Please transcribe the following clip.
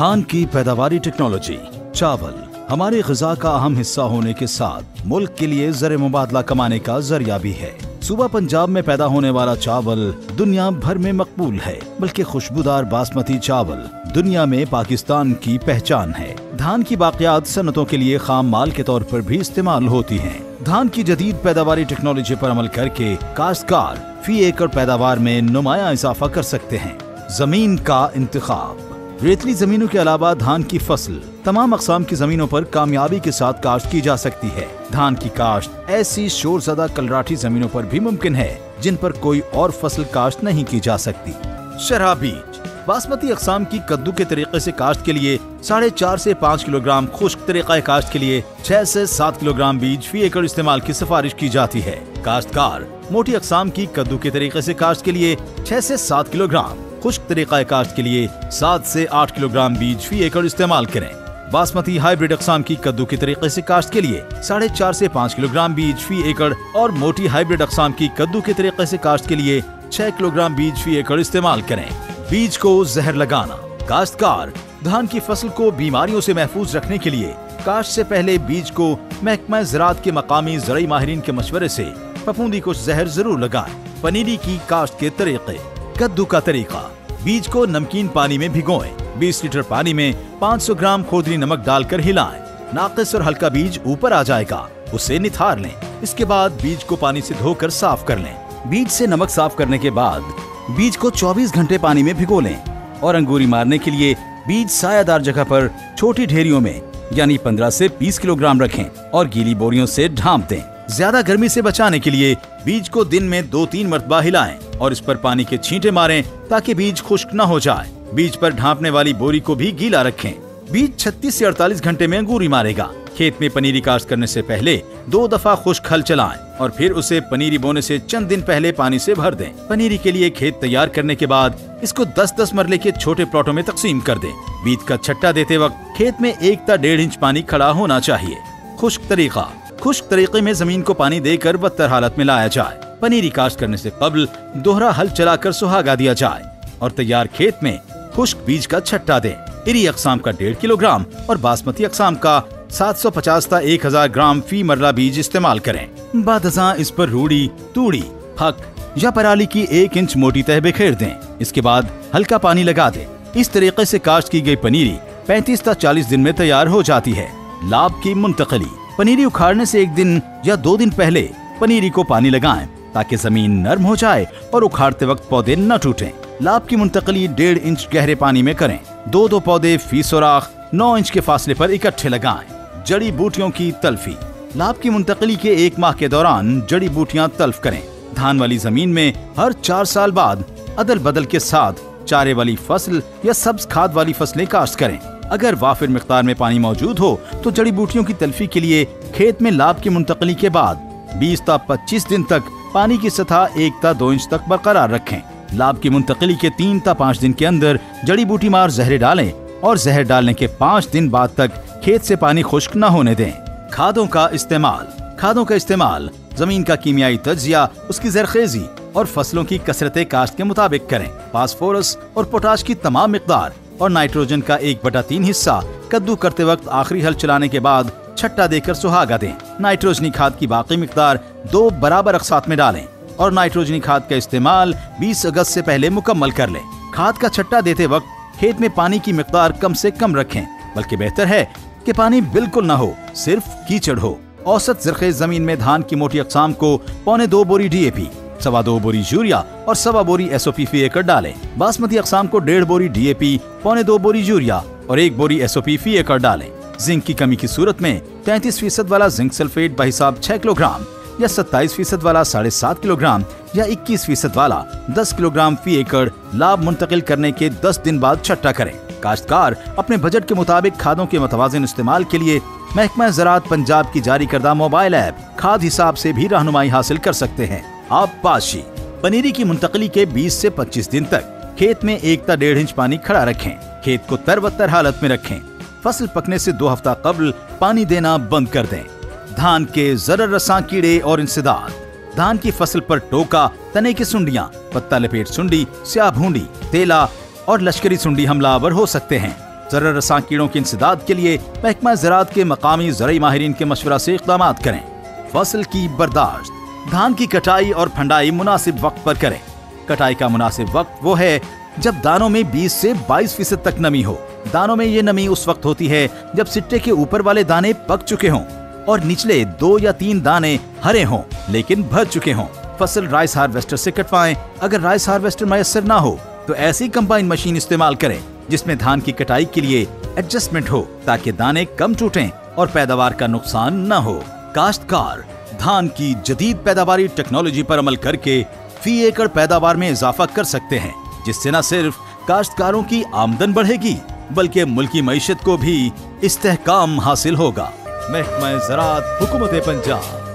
धान की पैदावारी टेक्नोलॉजी। चावल हमारी ग़िज़ा का अहम हिस्सा होने के साथ मुल्क के लिए ज़र मुबादला कमाने का जरिया भी है। सूबा पंजाब में पैदा होने वाला चावल दुनिया भर में मकबूल है, बल्कि खुशबूदार बासमती चावल दुनिया में पाकिस्तान की पहचान है। धान की बाक़ियात सनतों के लिए खाम माल के तौर पर भी इस्तेमाल होती हैं। धान की जदीद पैदावारी टेक्नोलॉजी पर अमल करके काश्तकार फी एकड़ पैदावार में नुमाया इजाफा कर सकते हैं। जमीन का इंतखाब। रेतली जमीनों के अलावा धान की फसल तमाम अक़साम की जमीनों पर कामयाबी के साथ काश्त की जा सकती है। धान की काश्त ऐसी शोरज़दा कलराठी जमीनों पर भी मुमकिन है जिन पर कोई और फसल काश्त नहीं की जा सकती। शरहा बीज। बासमती अक़साम की कद्दू के तरीके से काश्त के लिए 4.5 से 5 किलोग्राम, खुश्क तरीक़ा काश्त के लिए 6 से 7 किलोग्राम बीज फी एकड़ इस्तेमाल की सिफारिश की जाती है। काश्तकार मोटी अक़साम की कद्दू के तरीके से काश्त के लिए 6 से 7 किलोग्राम, खुश्क तरीक़ा काश्त के लिए 7 से 8 किलोग्राम बीज फी एकड़ इस्तेमाल करें। बासमती हाइब्रिड अक़साम की कद्दू के तरीके से काश्त के लिए 4.5 से 5 किलोग्राम बीज फी एकड़ और मोटी हाइब्रिड अक़साम की कद्दू के तरीके से काश्त के लिए 6 किलोग्राम बीज फी एकड़ इस्तेमाल करें। बीज को जहर लगाना। काश्तकार धान की फसल को बीमारियों से महफूज रखने के लिए काश्त से पहले बीज को महकमा ज़राअत के मकामी ज़राई माहिरीन के मशवरे से फफूंदी को जहर जरूर लगाएं। पनीरी की काश्त के तरीके। कद्दू का तरीका। बीज को नमकीन पानी में भिगोएं। 20 लीटर पानी में 500 ग्राम खोदरी नमक डालकर हिलाएं। नाक़िस और हल्का बीज ऊपर आ जाएगा, उसे निथार लें। इसके बाद बीज को पानी से धोकर साफ कर लें। बीज से नमक साफ करने के बाद बीज को 24 घंटे पानी में भिगो लें और अंगूरी मारने के लिए बीज सायादार जगह पर छोटी ढेरियों में यानी 15 से 20 किलोग्राम रखें और गीली बोरियों से ढांप दें। ज्यादा गर्मी से बचाने के लिए बीज को दिन में 2-3 मरतबा हिलाएं और इस पर पानी के छींटे मारें ताकि बीज खुश्क न हो जाए। बीज पर ढांपने वाली बोरी को भी गीला रखें। बीज 36 से 48 घंटे में अंगूरी मारेगा। खेत में पनीरी काश्त करने से पहले 2 दफा खुश्क हल चलाएं और फिर उसे पनीरी बोने से चंद दिन पहले पानी से भर दें। पनीरी के लिए खेत तैयार करने के बाद इसको 10-10 मरले के छोटे प्लॉटों में तकसीम कर दें। बीज का छट्टा देते वक्त खेत में 1 ता 1.5 इंच पानी खड़ा होना चाहिए। खुश्क तरीका। खुश्क तरीके में जमीन को पानी देकर बदतर हालत में लाया जाए। पनीरी काश्त करने से कबल दोहरा हल चलाकर सुहागा दिया जाए और तैयार खेत में खुश्क बीज का छट्टा दें। इरी अक़साम का 1.5 किलोग्राम और बासमती अक़साम का 750 ता 1000 ग्राम फी मरला बीज इस्तेमाल करें। बादज़ां इस पर रूड़ी, तूड़ी, फक या पराली की 1 इंच मोटी तह बिखेर दें। इसके बाद हल्का पानी लगा दें। इस तरीके से काश्त की गई पनीरी 35 ता 40 दिन में तैयार हो जाती है। लाभ की मुंतकली। पनीरी उखाड़ने से 1 दिन या 2 दिन पहले पनीरी को पानी लगाएं ताकि जमीन नरम हो जाए और उखाड़ते वक्त पौधे न टूटें। लाभ की मुंतकली 1.5 इंच गहरे पानी में करें। 2-2 पौधे फी सुराख 9 इंच के फासले पर इकट्ठे लगाएं। जड़ी बूटियों की तल्फी। लाभ की मुंतकली के 1 माह के दौरान जड़ी बूटियां तल्फ करें। धान वाली जमीन में हर 4 साल बाद अदल बदल के साथ चारे वाली फसल या सब्ज खाद वाली फसलें काश्त करें। अगर वाफिर मिकदार में पानी मौजूद हो तो जड़ी बूटियों की तल्फी के लिए खेत में लाभ की मुंतकली के बाद 20 ता 25 दिन तक पानी की सतह 1 ता 2 इंच तक बरकरार रखें। लाभ की मुंतकली के 3 ता 5 दिन के अंदर जड़ी बूटी मार जहर डालें और जहर डालने के 5 दिन बाद तक खेत से पानी खुश्क न होने दें। खादों का इस्तेमाल। खादों का इस्तेमाल जमीन का कीमियाई तज्जिया, उसकी जरखेजी और फसलों की कसरत काश्त के मुताबिक करें। फास्फोरस और पोटाश की तमाम मिकदार और नाइट्रोजन का 1/3 हिस्सा कद्दू करते वक्त आखिरी हल चलाने के बाद छट्टा देकर सुहागा दें। नाइट्रोजनी खाद की बाकी मिकदार 2 बराबर अक़सात में डालें और नाइट्रोजनी खाद का इस्तेमाल 20 अगस्त से पहले मुकम्मल कर लें। खाद का छट्टा देते वक्त खेत में पानी की मिकदार कम से कम रखें, बल्कि बेहतर है कि पानी बिल्कुल न हो, सिर्फ कीचड़ हो। औसत ज़रख़ेज़ जमीन में धान की मोटी अक़साम को 2.25 बोरी DAP, 2.25 बोरी यूरिया और 1.25 बोरी SOP फी एकड़ डालें। बासमती अक़साम को 1.5 बोरी DAP, 2.25 बोरी यूरिया और 1 बोरी SOP फी एकड़ डालें। जिंक की कमी की सूरत में 33% वाला जिंक सल्फेट बहिसाब 6 किलोग्राम या 27% वाला 7.5 किलोग्राम या 21% वाला 10 किलोग्राम फी एकड़ लाभ मुंतकिल करने के 10 दिन बाद छट्टा करें। काश्तकार अपने बजट के मुताबिक खादों के मुतवाज़िन इस्तेमाल के लिए महकमा ज़राअत पंजाब की जारी करदा मोबाइल ऐप खाद हिसाब से भी रहनुमाई हासिल कर सकते हैं। आप पाशी। पनीरी की मुंतकली के 20 से 25 दिन तक खेत में 1 ता 1.5 इंच पानी खड़ा रखें। खेत को तरबतर हालत में रखें। फसल पकने से 2 हफ्ता कबल पानी देना बंद कर दें। धान के जरर रसां कीड़े और इंसदाद। धान की फसल पर टोका, तने की सुंडियां, पत्ता लपेट सुंडी, स्याह भूंडी, तेला और लश्करी सुंडी हमलावर हो सकते हैं। जरर रसां कीड़ों के इंसदाद के लिए महकमा ज़राअत के मकामी ज़रई माहिरीन के मशवरा से इक़दाम करें। फसल की बर्दाश्त, धान की कटाई और फंडाई मुनासिब वक्त पर करें। कटाई का मुनासिब वक्त वो है जब दानों में 20 से 22% तक नमी हो। दानों में ये नमी उस वक्त होती है जब सिट्टे के ऊपर वाले दाने पक चुके हों और निचले 2 या 3 दाने हरे हों लेकिन भर चुके हों। फसल राइस हार्वेस्टर से कटवाएं। अगर राइस हार्वेस्टर मैसर ना हो तो ऐसी कंबाइन मशीन इस्तेमाल करें जिसमें धान की कटाई के लिए एडजस्टमेंट हो ताकि दाने कम टूटें और पैदावार का नुकसान न हो। काश्तकार धान की जदीद पैदावारी टेक्नोलॉजी पर अमल करके फी एकड़ पैदावार में इजाफा कर सकते हैं, जिससे न सिर्फ काश्तकारों की आमदन बढ़ेगी बल्कि मुल्की मईशत को भी इस्तेहकाम हासिल होगा। महकमा ज़राअत, हुकूमत पंजाब।